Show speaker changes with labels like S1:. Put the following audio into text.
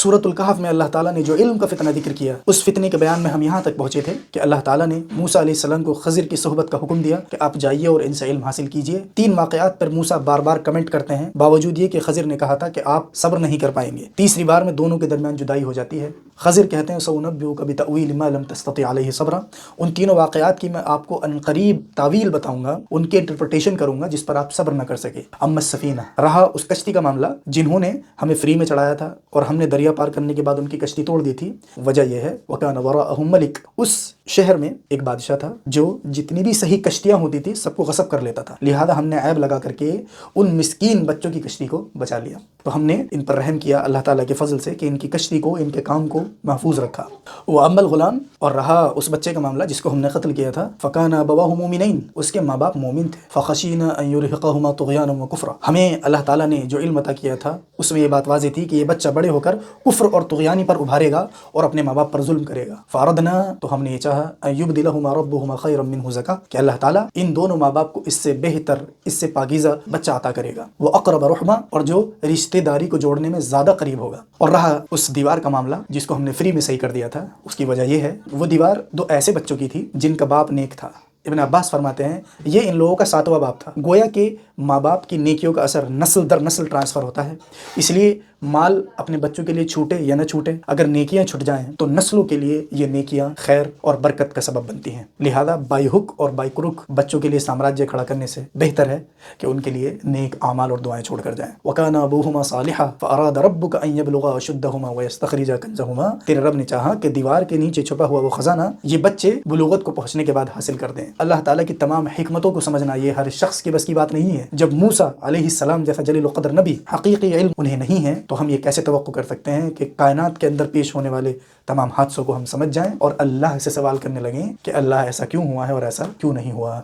S1: सूरत अल-कहफ में अल्लाह ताला ने जो इल्म का फितना जिक्र किया, उस फितने के बयान में हम यहाँ तक पहुँचे थे कि अल्लाह ताला ने मूसा अलैहिस्सलाम को खज़िर की सोहबत का हुक्म दिया कि आप जाइए और इनसे इल्म हासिल कीजिए। 3 वाक़यात पर मूसा बार बार कमेंट करते हैं, बावजूद ये कि खज़िर ने कहा था कि आप सब्र नहीं कर पाएंगे। तीसरी बार में दोनों के दरमियान जुदाई हो जाती है। खज़िर कहते हैं सउनब्बिउका बितअवील मा लम तस्तति अलैहि सब्रा, उन तीनों वाक़यात की मैं आपको अनक़रीब तावील बताऊंगा, उनके इंटरप्रिटेशन करूंगा जिस पर आप सब्र न कर सके। अम्मा सफ़ीना, रहा उस कश्ती का मामला जिन्होंने हमें फ्री में चढ़ाया था और हमने दरिया पार करने के बाद उनकी कश्ती तोड़ दी थी। वजह यह है वकान वराअहुम मलिक, उस शहर में एक बादशाह था जो जितनी भी सही कश्तियां होती थी सबको गसब कर लेता था, लिहाजा हमने ऐब लगा करके उन मिस्कीन बच्चों की कश्ती को बचा लिया। तो हमने इन पर रहम किया अल्लाह ताला के फजल से कि इनकी कश्ती को, इनके काम को महफूज रखा। वो अम्मल गुलाम, और रहा उस बच्चे का मामला जिसको हमने कत्ल किया था, फ़काना अबवाहु मुमिनैन, उसके माँ बाप मोमिन थे। फ़ख़शीना अन युरहिक़हुमा तुग़यानन व कुफ़्रा, हमें अल्लाह ताला ने जो इल्म अता किया था उसमें ये बात वाज़ेह थी कि ये बच्चा बड़े होकर कुफ्र और तुग़यानी पर उभारेगा और अपने माँ बाप पर जुल्म करेगा। फ़अरदना, तो हमने ये चाहा, अन युब्दिलहुमा रब्बुहुमा खैरम मिन्हु ज़का, कि अल्लाह ताला इन दोनों माँ बाप को इससे बेहतर, इससे पाकीज़ा बच्चा अता करेगा। वो अक़रब रुहमा, और जो रिश्तेदारी को जोड़ने में ज़्यादा करीब होगा। और रहा उस दीवार का मामला जिसको हमने फ्री में सही कर दिया था, उसकी वजह यह है वो दीवार 2 ऐसे बच्चों की थी जिनका बाप नेक था। इब्न अब्बास फरमाते हैं ये इन लोगों का 7वां बाप था। गोया के माँ बाप की नेकियों का असर नस्ल दर नस्ल ट्रांसफ़र होता है, इसलिए माल अपने बच्चों के लिए छूटे या न छूटे, अगर नेकियां छुट जाएं तो नस्लों के लिए ये नेकियां खैर और बरकत का सबब बनती हैं। लिहाजा बाई हुक और बाई कुरुक बच्चों के लिए साम्राज्य खड़ा करने से बेहतर है कि उनके लिए नेक आमाल और दुआएं छोड़ कर जाएं। वकाना अबूहुमा सालिहा फ़अरादा रब्बुका अन यबलुगा अशुद्धहुमा व यस्तखरिजा कंज़हुमा, तेरे रब ने चाहा कि दीवार के नीचे छुपा हुआ वो खजाना ये बच्चे बुलूगत को पहुंचने के बाद हासिल कर दें। अल्लाह ताला की तमाम हिकमतों को समझना ये हर शख्स के बस की बात नहीं है। जब मूसा अलैहिस्सलाम जैसा जलील क़द्र नबी, हकीकी इल्म उन्हें नहीं है, तो हम ये कैसे तवक्को कर सकते हैं कि कायनात के अंदर पेश होने वाले तमाम हादसों को हम समझ जाएं और अल्लाह से सवाल करने लगें कि अल्लाह ऐसा क्यों हुआ है और ऐसा क्यों नहीं हुआ।